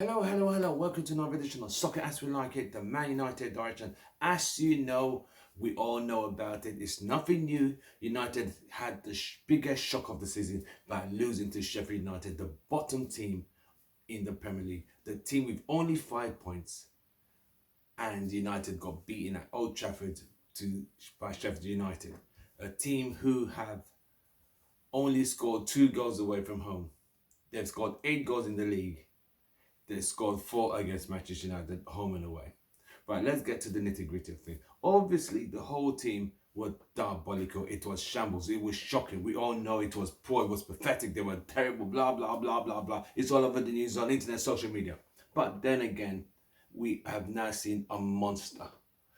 Hello, hello, hello. Welcome to another edition of Soccer As We Like It, the Man United direction. As you know, we all know about it. It's nothing new. United had the biggest shock of the season by losing to Sheffield United, the bottom team in the Premier League. The team with only 5 points, and United got beaten at Old Trafford by Sheffield United, a team who have only scored 2 goals away from home. They've scored 8 goals in the league. They scored 4 against Manchester United, home and away. Right, let's get to the nitty-gritty of things. Obviously, the whole team were diabolical. It was shambles. It was shocking. We all know it was poor. It was pathetic. They were terrible. Blah, blah, blah, blah, blah. It's all over the news, on internet, social media. But then again, we have now seen a monster.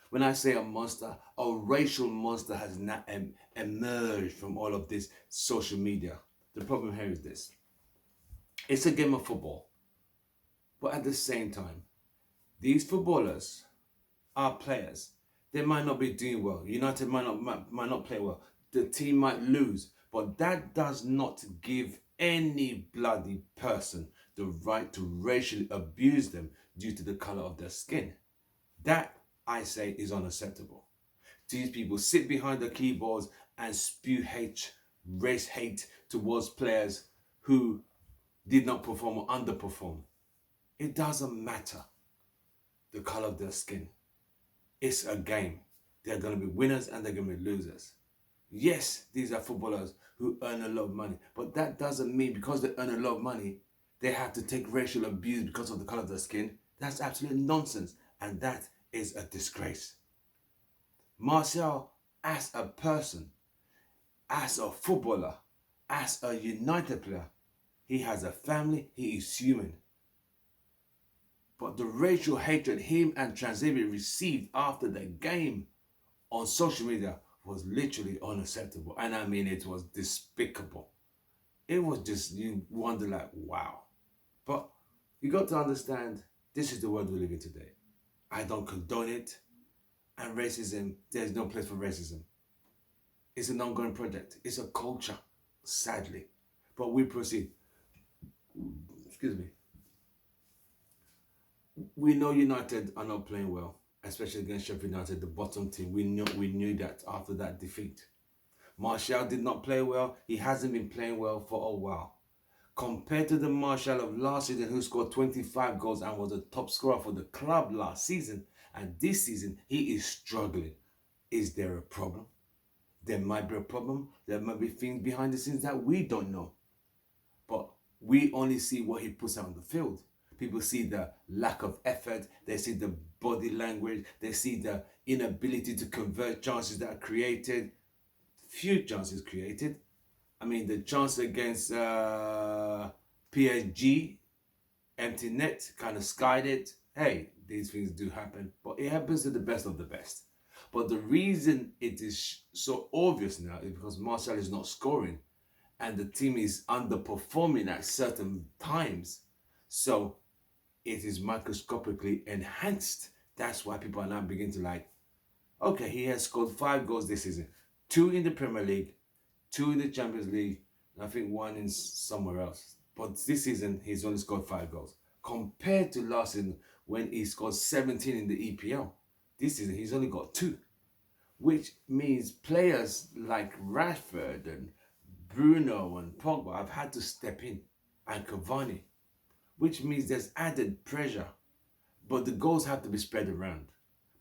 When I say a monster, a racial monster has now emerged from all of this social media. The problem here is this. It's a game of football. But at the same time, these footballers are players. They might not be doing well. United might not play well. The team might lose. But that does not give any bloody person the right to racially abuse them due to the color of their skin. That, I say, is unacceptable. These people sit behind the keyboards and spew hate, race hate towards players who did not perform or underperform. It doesn't matter the color of their skin. It's a game. They're going to be winners and they're going to be losers. Yes, these are footballers who earn a lot of money, but that doesn't mean because they earn a lot of money, they have to take racial abuse because of the color of their skin. That's absolute nonsense, and that is a disgrace. Martial, as a person, as a footballer, as a United player, he has a family, he is human. But the racial hatred him and Transavi received after the game on social media was literally unacceptable. And I mean, it was despicable. It was just, you wonder like, wow. But you got to understand, this is the world we live in today. I don't condone it. And racism, there's no place for racism. It's an ongoing project. It's a culture, sadly. But we proceed. Excuse me. We know United are not playing well, especially against Sheffield United, the bottom team. We knew that after that defeat. Martial did not play well. He hasn't been playing well for a while. Compared to the Martial of last season, who scored 25 goals and was the top scorer for the club last season, and this season he is struggling. Is there a problem? There might be a problem. There might be things behind the scenes that we don't know. But we only see what he puts out on the field. People see the lack of effort, they see the body language, they see the inability to convert chances that are created. Few chances created. I mean, the chance against PSG, empty net, kind of skied it. Hey, these things do happen, but it happens to the best of the best. But the reason it is so obvious now is because Martial is not scoring and the team is underperforming at certain times. So it is microscopically enhanced. That's why people are now beginning to like, okay, he has scored 5 goals this season, 2 in the Premier League, 2 in the Champions League, and I think 1 in somewhere else. But this season, he's only scored 5 goals. Compared to last season, when he scored 17 in the EPL, this season he's only got 2. Which means players like Rashford and Bruno and Pogba have had to step in, and Cavani, which means there's added pressure. But the goals have to be spread around.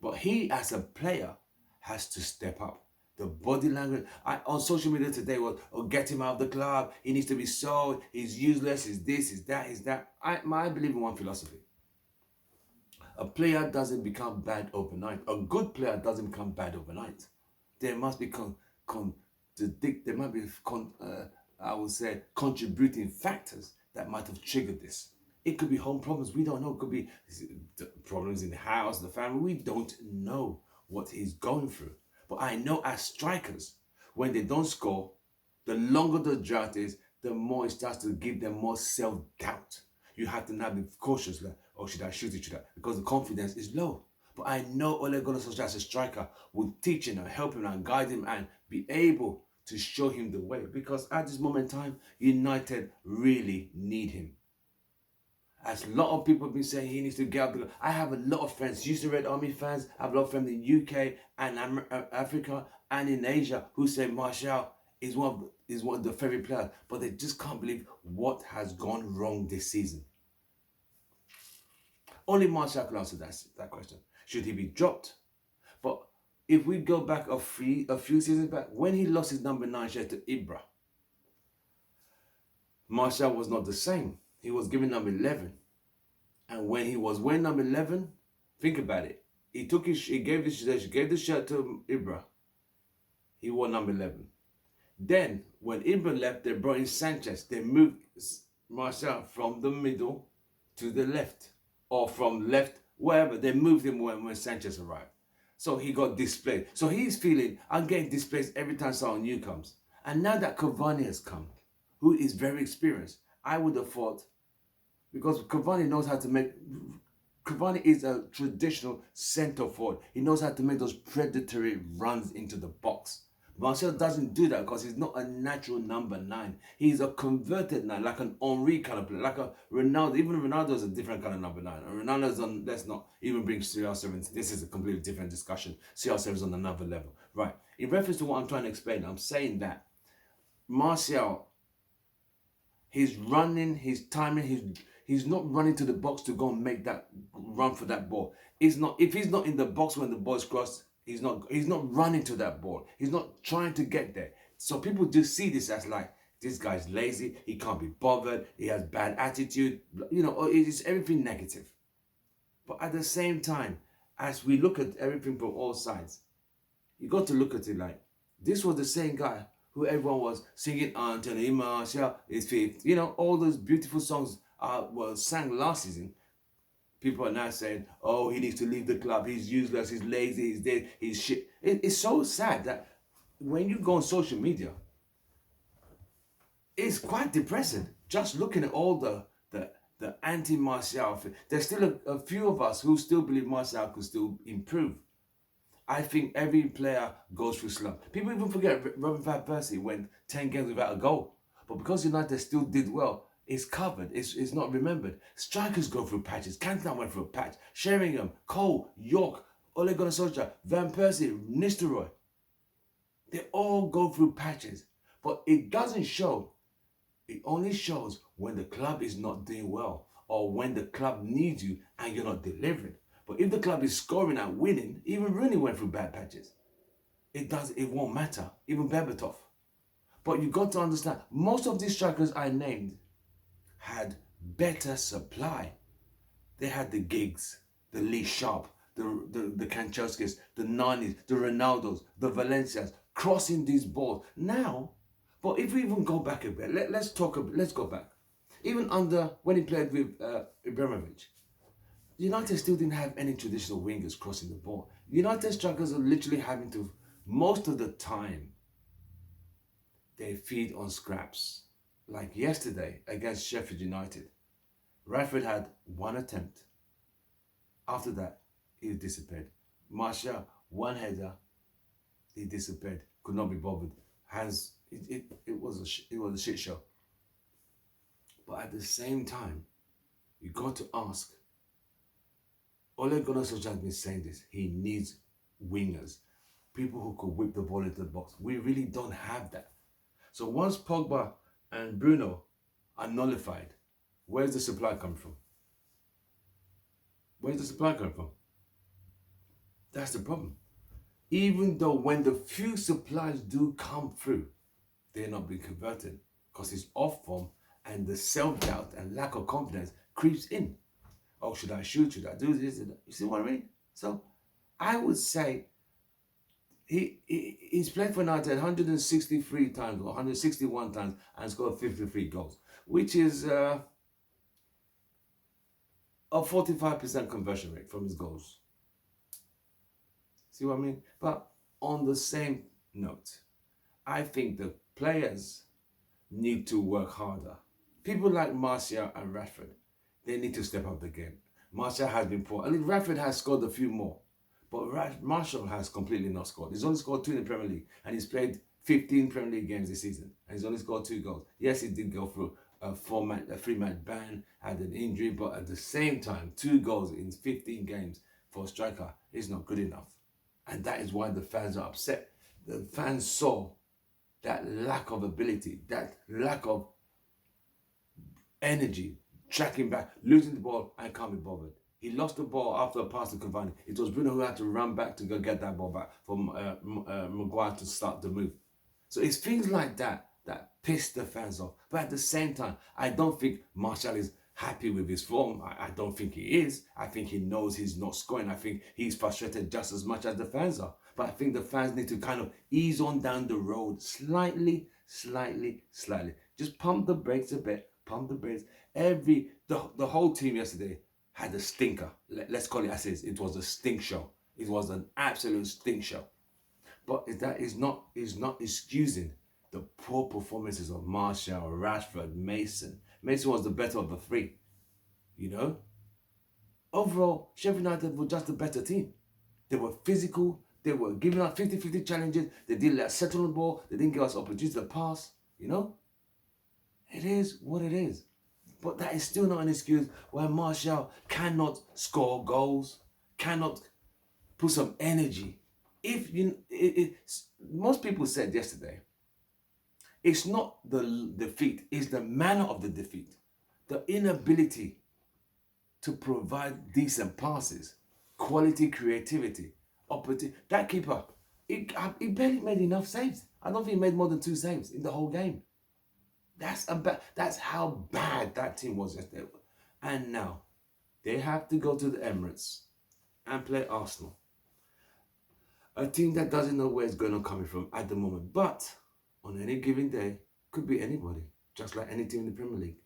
But he, as a player, has to step up. The body language on social media today was, oh, get him out of the club. He needs to be sold. He's useless. He's this. He's that. He's that. I believe in one philosophy. A player doesn't become bad overnight. A good player doesn't become bad overnight. There must be there might be I would say contributing factors that might have triggered this. It could be home problems. We don't know. It could be problems in the house, the family. We don't know what he's going through. But I know as strikers, when they don't score, the longer the drought is, the more it starts to give them more self-doubt. You have to now be cautious, like, oh, should I shoot it, should I? Because the confidence is low. But I know Ole Gunnar Solskjaer as a striker will teach him and help him and guide him and be able to show him the way. Because at this moment in time, United really need him. As a lot of people have been saying, he needs to get out. I have a lot of friends, used to Red Army fans. I have a lot of friends in the UK and Africa and in Asia who say Martial is one of the favorite players, but they just can't believe what has gone wrong this season. Only Martial can answer that question. Should he be dropped? But if we go back a few seasons back, when he lost his number 9 shirt to Ibra, Martial was not the same. He was given number 11. And when he was wearing number 11, think about it. He gave the shirt to Ibra. He wore number 11. Then, when Ibra left, they brought in Sanchez. They moved Martial from the middle to the left. Or from left, wherever. They moved him when Sanchez arrived. So he got displaced. So he's feeling, I'm getting displaced every time someone new comes. And now that Cavani has come, who is very experienced, I would have thought, because Cavani knows how to make... Cavani is a traditional centre forward. He knows how to make those predatory runs into the box. Martial doesn't do that because he's not a natural number 9. He's a converted 9, like an Henry kind of player, like a Ronaldo. Even Ronaldo is a different kind of number 9. And Ronaldo's on, let's not even bring CR7. This is a completely different discussion. CR7 is on another level. Right. In reference to what I'm trying to explain, I'm saying that Martial, he's running, he's timing, he's not running to the box to go and make that run for that ball. If he's not in the box when the ball's crossed, he's not running to that ball. He's not trying to get there. So people just see this as like, this guy's lazy, he can't be bothered, he has bad attitude, it's everything negative. But at the same time, as we look at everything from all sides, you got to look at it like, this was the same guy who everyone was singing Anthony Martial is fifth. All those beautiful songs were sang last season. People are now saying, oh, he needs to leave the club, he's useless, he's lazy, he's dead, he's shit. It's so sad that when you go on social media, it's quite depressing. Just looking at all the anti-Martial. There's still a few of us who still believe Martial could still improve. I think every player goes through slump. People even forget Robin van Persie went 10 games without a goal. But because United still did well, it's covered, it's not remembered. Strikers go through patches. Cantona went through a patch. Sheringham, Cole, York, Ole Gunnar Solskjaer, Van Persie, Nistelrooy. They all go through patches. But it doesn't show. It only shows when the club is not doing well or when the club needs you and you're not delivering. But if the club is scoring and winning, even Rooney went through bad patches. It won't matter. Even Berbatov. But you got to understand, most of these strikers I named had better supply. They had the Giggs, the Lee Sharp, the Kanchelskis, the Nanis, the Ronaldos, the Valencias, crossing these balls. Now, but if we even go back a bit, let's go back. Even when he played with Ibrahimovic, United still didn't have any traditional wingers crossing the ball. United strikers are literally having to, most of the time, they feed on scraps. Like yesterday against Sheffield United, Rashford had one attempt. After that, he disappeared. Martial, one header, he disappeared. Could not be bothered. It was a shit show. But at the same time, you got to ask. Ole Gunnar Solskjaer has been saying this. He needs wingers, people who could whip the ball into the box. We really don't have that. So once Pogba and Bruno are nullified, where's the supply come from? Where's the supply come from? That's the problem. Even though when the few supplies do come through, they're not being converted because it's off form and the self-doubt and lack of confidence creeps in. Oh, should I shoot? Should I do this? You see what I mean? So I would say he's played for United 163 times or 161 times and scored 53 goals, which is a 45% conversion rate from his goals. See what I mean? But on the same note, I think the players need to work harder. People like Martial and Rashford, they need to step up the game. Martial has been poor. I think Rashford has scored a few more. But Martial has completely not scored. He's only scored 2 in the Premier League. And he's played 15 Premier League games this season. And he's only scored 2 goals. Yes, he did go through a 3-match ban, had an injury, but at the same time, 2 goals in 15 games for a striker is not good enough. And that is why the fans are upset. The fans saw that lack of ability, that lack of energy, tracking back, losing the ball and can't be bothered. He lost the ball after a pass to Cavani. It was Bruno who had to run back to go get that ball back for Maguire to start the move. So it's things like that that piss the fans off. But at the same time, I don't think Martial is happy with his form. I don't think he is. I think he knows he's not scoring. I think he's frustrated just as much as the fans are. But I think the fans need to kind of ease on down the road slightly. Just pump the brakes a bit. Pump the brakes. The whole team yesterday had a stinker. Let's call it as is. It was a stink show. It was an absolute stink show. But that is not excusing the poor performances of Martial, Rashford, Mason. Mason was the better of the 3. You know? Overall, Sheffield United were just a better team. They were physical. They were giving out 50-50 challenges. They didn't let us settle the ball. They didn't give us opportunities to pass. You know? It is what it is. But that is still not an excuse why Martial cannot score goals, cannot put some energy. Most people said yesterday, it's not the defeat, it's the manner of the defeat. The inability to provide decent passes, quality creativity, opportunity. That keeper, he barely made enough saves. I don't think he made more than 2 saves in the whole game. That's how bad that team was yesterday. And now, they have to go to the Emirates and play Arsenal. A team that doesn't know where it's going to come from at the moment. But on any given day, could be anybody. Just like any team in the Premier League.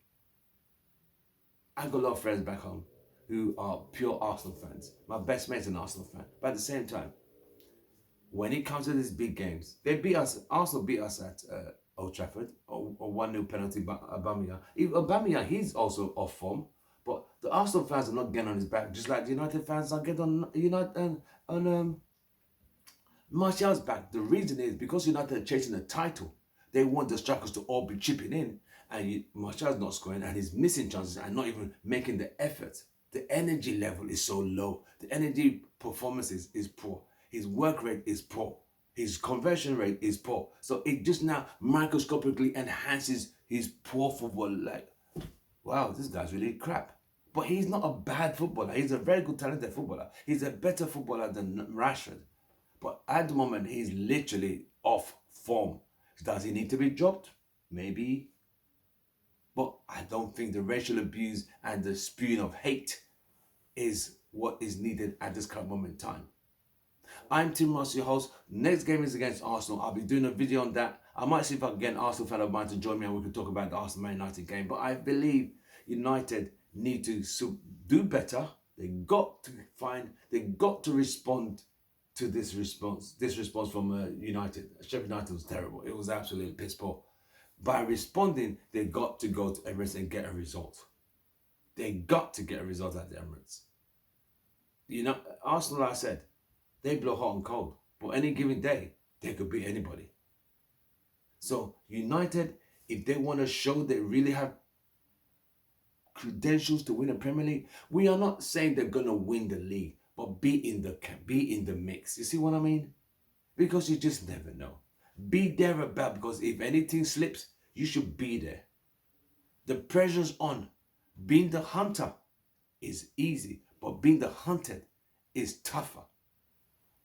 I've got a lot of friends back home who are pure Arsenal fans. My best mate's an Arsenal fan. But at the same time, when it comes to these big games, Arsenal beat us at Old Trafford, or 1-0 penalty by Aubameyang. Aubameyang, he's also off form, but the Arsenal fans are not getting on his back, just like the United fans are getting on Martial's back. The reason is because United are chasing a title. They want the strikers to all be chipping in, and Martial's not scoring, and he's missing chances and not even making the effort. The energy level is so low. The energy performances is poor. His work rate is poor. His conversion rate is poor. So it just now microscopically enhances his poor football. Like, wow, this guy's really crap. But he's not a bad footballer. He's a very good, talented footballer. He's a better footballer than Rashford. But at the moment, he's literally off form. Does he need to be dropped? Maybe. But I don't think the racial abuse and the spewing of hate is what is needed at this current moment in time. I'm Tim Ross, your host. Next game is against Arsenal. I'll be doing a video on that. I might see if I can get an Arsenal fan of mine to join me and we can talk about the Arsenal Man United game. But I believe United need to do better. They got to respond to this response from United. Sheffield United was terrible. It was absolutely piss poor. By responding, they got to go to Emirates and get a result. They got to get a result at the Emirates. Arsenal, like I said, they blow hot and cold. But any given day, they could beat anybody. So United, if they want to show they really have credentials to win a Premier League, we are not saying they're going to win the league, but be in the mix. You see what I mean? Because you just never know. Be there about, because if anything slips, you should be there. The pressure's on. Being the hunter is easy, but being the hunted is tougher.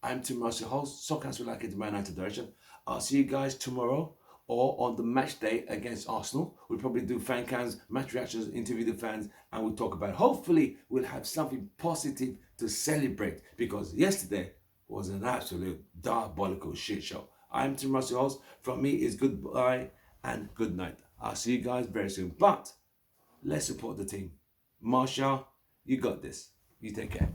I'm Tim Ross, your host, Soccer As We Like It, Man United Direction. I'll see you guys tomorrow or on the match day against Arsenal. We'll probably do fan cams, match reactions, interview the fans, and we'll talk about, hopefully we'll have something positive to celebrate, because yesterday was an absolute diabolical shit show. I'm Tim Ross, your host. From me is goodbye and good night. I'll see you guys very soon. But let's support the team. Martial, you got this. You take care.